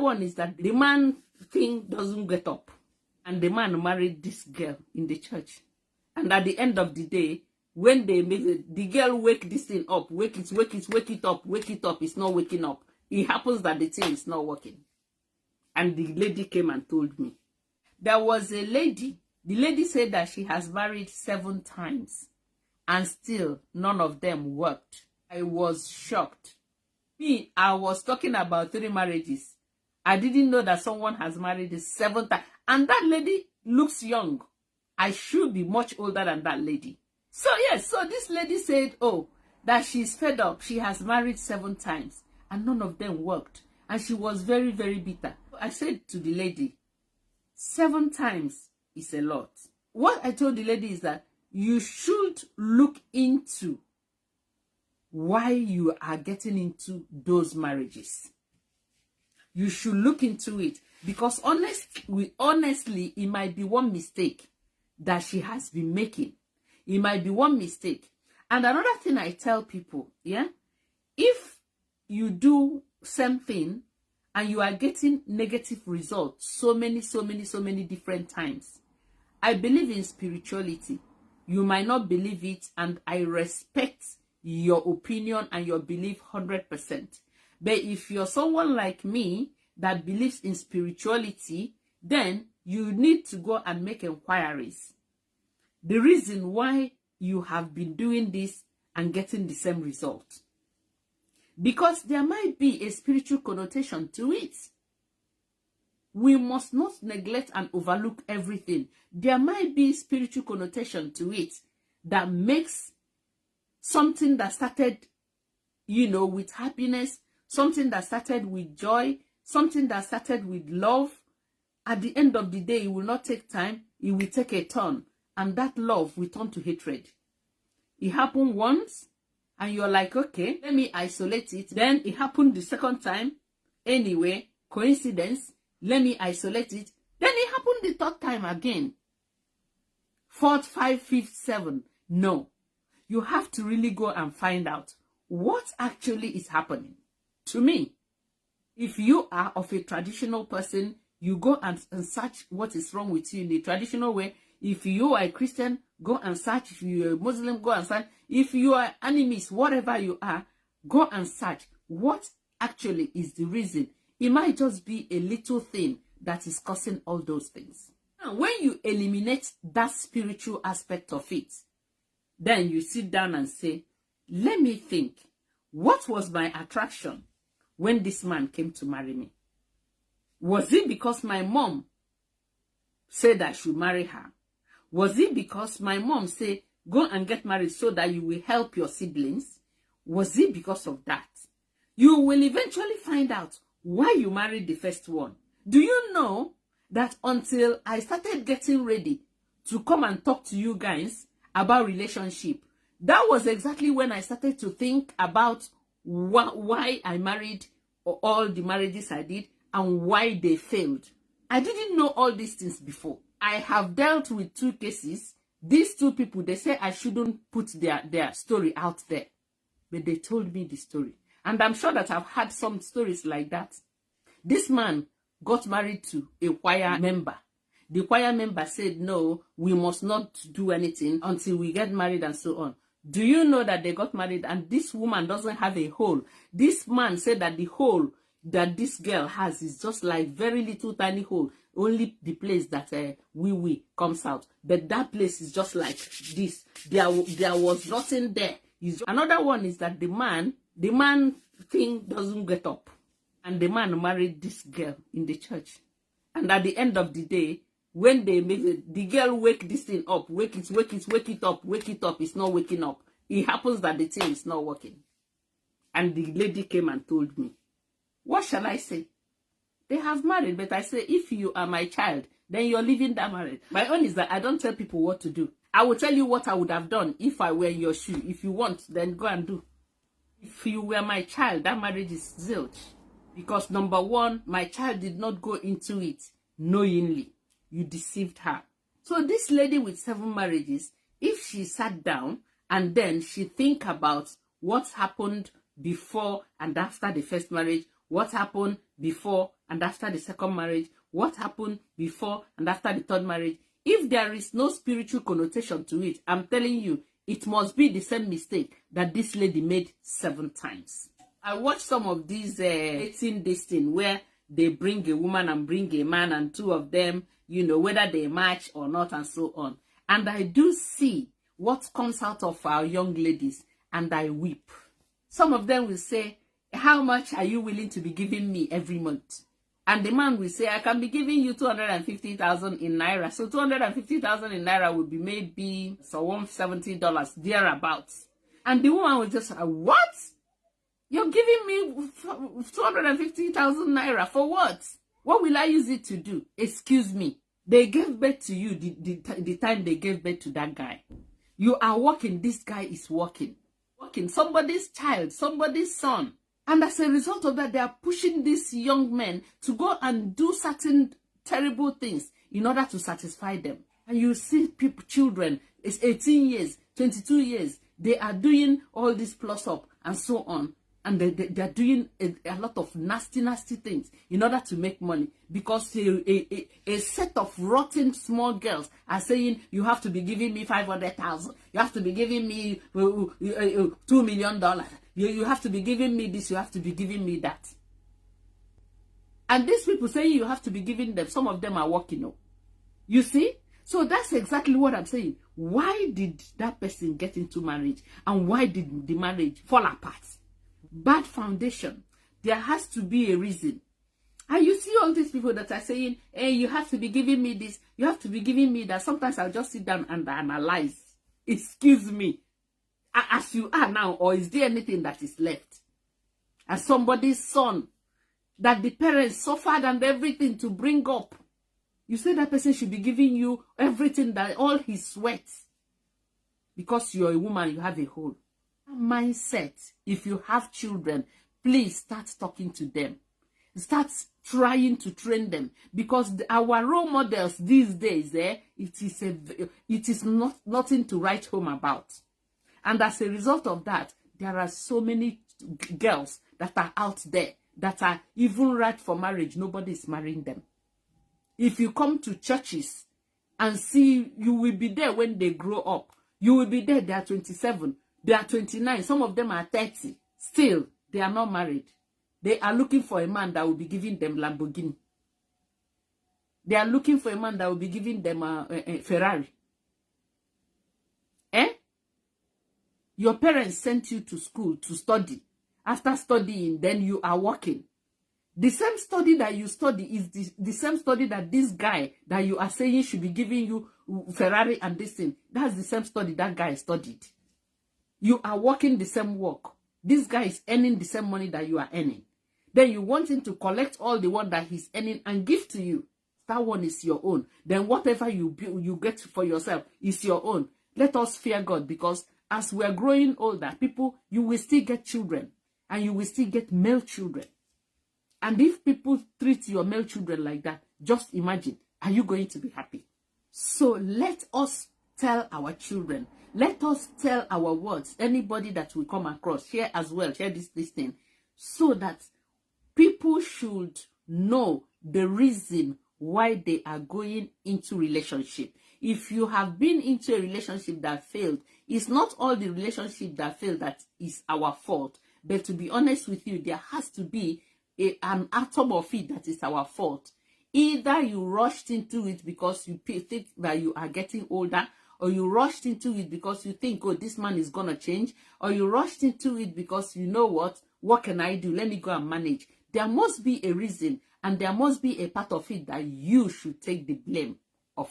one is that the man thing doesn't get up. And the man married this girl in the church. And at the end of the day, when they make it, the girl wake this thing up, wake it up, it's not waking up. It happens that the thing is not working. And the lady came and told me. There was a lady, the lady said that she has married 7 times and still none of them worked. I was shocked. Me, I was talking about 3 marriages. I didn't know that someone has married 7 times. And that lady looks young. I should be much older than that lady. So yes, so this lady said, oh, that she's fed up. She has married 7 times and none of them worked. And she was very, very bitter. I said to the lady, 7 times is a lot. What I told the lady is that you should look into why you are getting into those marriages. You should look into it, because honestly, it might be one mistake that she has been making. It might be one mistake. And another thing I tell people, yeah, if you do something and you are getting negative results so many different times, I believe in spirituality. You might not believe it, and I respect your opinion and your belief 100%. But if you're someone like me that believes in spirituality, then you need to go and make inquiries. The reason why you have been doing this and getting the same result. Because there might be a spiritual connotation to it. We must not neglect and overlook everything. There might be spiritual connotation to it that makes something that started, with happiness, something that started with joy, something that started with love. At the end of the day, it will not take time. It will take a turn. And that love will turn to hatred. It happened once, and you're like, okay, let me isolate it. Then it happened the second time. Anyway, coincidence. Let me isolate it. Then it happened the 3rd time again. 4th, 5th, 5th, 7th. No. You have to really go and find out what actually is happening. To me, if you are of a traditional person, you go and search what is wrong with you in the traditional way. If you are a Christian, go and search. If you are a Muslim, go and search. If you are animist, whatever you are, go and search. What actually is the reason? It might just be a little thing that is causing all those things. And when you eliminate that spiritual aspect of it, then you sit down and say, let me think, what was my attraction when this man came to marry me? Was it because my mom said I should marry her? Was it because my mom said, go and get married so that you will help your siblings? Was it because of that? You will eventually find out why you married the first one. Do you know that until I started getting ready to come and talk to you guys about relationship, that was exactly when I started to think about why I married all the marriages I did and why they failed. I didn't know all these things before. I have dealt with 2 cases. These 2 people, they say I shouldn't put their story out there. But they told me the story. And I'm sure that I've had some stories like that. This man got married to a choir member. The choir member said, no, we must not do anything until we get married and so on. Do you know that they got married and this woman doesn't have a hole? This man said that the hole that this girl has is just like very little tiny hole. Only the place that wee comes out. But that place is just like this. There was nothing there. Another one is that the man thing doesn't get up. And the man married this girl in the church. And at the end of the day, when they make it, the girl wake this thing up, wake it up, it's not waking up. It happens that the thing is not working. And the lady came and told me. What shall I say? They have married, but I say, if you are my child, then you're leaving that marriage. My own is that I don't tell people what to do. I will tell you what I would have done if I were in your shoe. If you want, then go and do. If you were my child, that marriage is zilch. Because number one, my child did not go into it knowingly. You deceived her. So this lady with 7 marriages, if she sat down and then she think about what happened before and after the first marriage, what happened before and after the second marriage, what happened before and after the third marriage. If there is no spiritual connotation to it, I'm telling you, it must be the same mistake that this lady made 7 times. I watched some of these 18 this thing where they bring a woman and bring a man, and 2 of them, you know, whether they match or not, and so on. And I do see what comes out of our young ladies, and I weep. Some of them will say, how much are you willing to be giving me every month? And the man will say, I can be giving you 250,000 in Naira. So 250,000 in Naira would be maybe $170, thereabouts. And the woman will just say, what? You're giving me 250,000 Naira for what? What will I use it to do? Excuse me. They gave birth to you the time they gave birth to that guy. You are working. This guy is working. Somebody's child, somebody's son. And as a result of that, they are pushing these young men to go and do certain terrible things in order to satisfy them. And you see people, children, it's 18 years, 22 years, they are doing all this plus up and so on. And they are doing a lot of nasty things in order to make money. Because a set of rotten small girls are saying, you have to be giving me 500,000. You have to be giving me $2 million. You have to be giving me this. You have to be giving me that. And these people saying you have to be giving them, some of them are working up. You see? So that's exactly what I'm saying. Why did that person get into marriage? And why did the marriage fall apart? Bad foundation. There has to be a reason. And you see all these people that are saying, hey, you have to be giving me this, you have to be giving me that. Sometimes I'll just sit down and analyze. Excuse me. As you are now, or is there anything that is left? As somebody's son that the parents suffered and everything to bring up. You say that person should be giving you everything, that all his sweat. Because you're a woman, you have a whole mindset. If you have children, please start talking to them. Start trying to train them, because our role models these days, it is not nothing to write home about. And as a result of that, there are so many girls that are out there that are even right for marriage. Nobody is marrying them. If you come to churches and see, you will be there when they grow up. You will be there. They are 27. They are 29. Some of them are 30. Still, they are not married. They are looking for a man that will be giving them Lamborghini. They are looking for a man that will be giving them a Ferrari. Your parents sent you to school to study. After studying, then you are working. The same study that you study is the same study that this guy that you are saying should be giving you Ferrari and this thing. That's the same study that guy studied. You are working the same work. This guy is earning the same money that you are earning. Then you want him to collect all the one that he's earning and give to you. That one is your own. Then whatever you get for yourself is your own. Let us fear God, because as we are growing older, you will still get children. And you will still get male children. And if people treat your male children like that, just imagine, are you going to be happy? So let us tell our children, let us tell our words, anybody that we come across, share as well, share this thing, so that people should know the reason why they are going into relationship. If you have been into a relationship that failed, it's not all the relationship that failed that is our fault. But to be honest with you, there has to be an atom of it that is our fault. Either you rushed into it because you think that you are getting older, or you rushed into it because you think, oh, this man is going to change, or you rushed into it because you know what can I do? Let me go and manage. There must be a reason, and there must be a part of it that you should take the blame of.